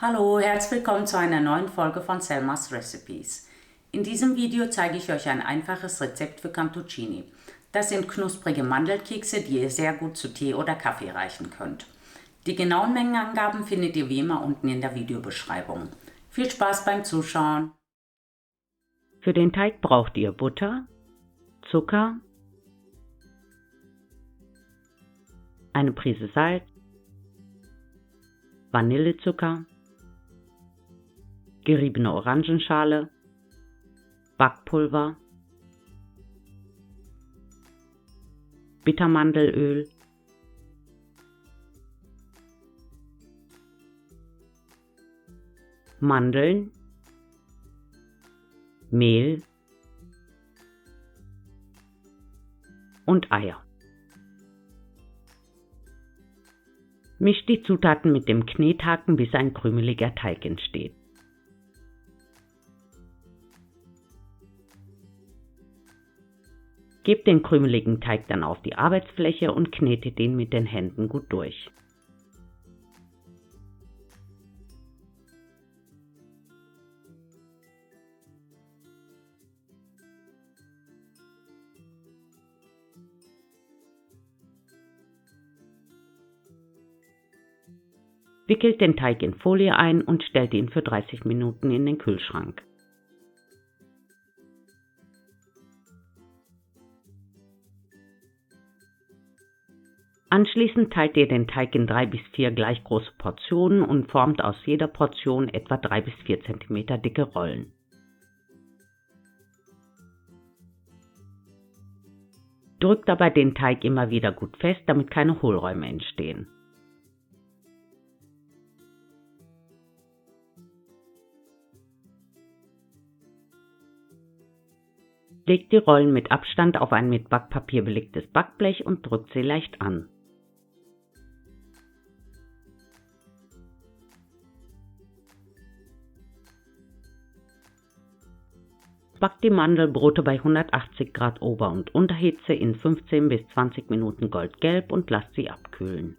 Hallo, herzlich willkommen zu einer neuen Folge von Selmas Recipes. In diesem Video zeige ich euch ein einfaches Rezept für Cantuccini. Das sind knusprige Mandelkekse, die ihr sehr gut zu Tee oder Kaffee reichen könnt. Die genauen Mengenangaben findet ihr wie immer unten in der Videobeschreibung. Viel Spaß beim Zuschauen! Für den Teig braucht ihr Butter, Zucker, eine Prise Salz, Vanillezucker, geriebene Orangenschale, Backpulver, Bittermandelöl, Mandeln, Mehl und Eier. Mischt die Zutaten mit dem Knethaken, bis ein krümeliger Teig entsteht. Gebt den krümeligen Teig dann auf die Arbeitsfläche und knetet ihn mit den Händen gut durch. Wickelt den Teig in Folie ein und stellt ihn für 30 Minuten in den Kühlschrank. Anschließend teilt ihr den Teig in 3 bis 4 gleich große Portionen und formt aus jeder Portion etwa 3 bis 4 cm dicke Rollen. Drückt dabei den Teig immer wieder gut fest, damit keine Hohlräume entstehen. Legt die Rollen mit Abstand auf ein mit Backpapier belegtes Backblech und drückt sie leicht an. Backt die Mandelbrote bei 180 Grad Ober- und Unterhitze in 15 bis 20 Minuten goldgelb und lasst sie abkühlen.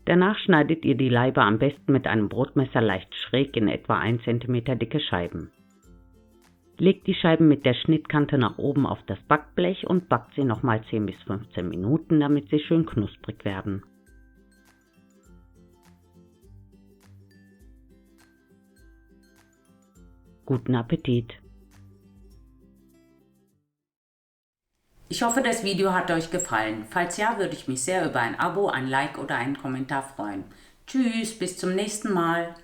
Danach schneidet ihr die Laibe am besten mit einem Brotmesser leicht schräg in etwa 1 cm dicke Scheiben. Legt die Scheiben mit der Schnittkante nach oben auf das Backblech und backt sie nochmal 10 bis 15 Minuten, damit sie schön knusprig werden. Guten Appetit! Ich hoffe, das Video hat euch gefallen. Falls ja, würde ich mich sehr über ein Abo, ein Like oder einen Kommentar freuen. Tschüss, bis zum nächsten Mal.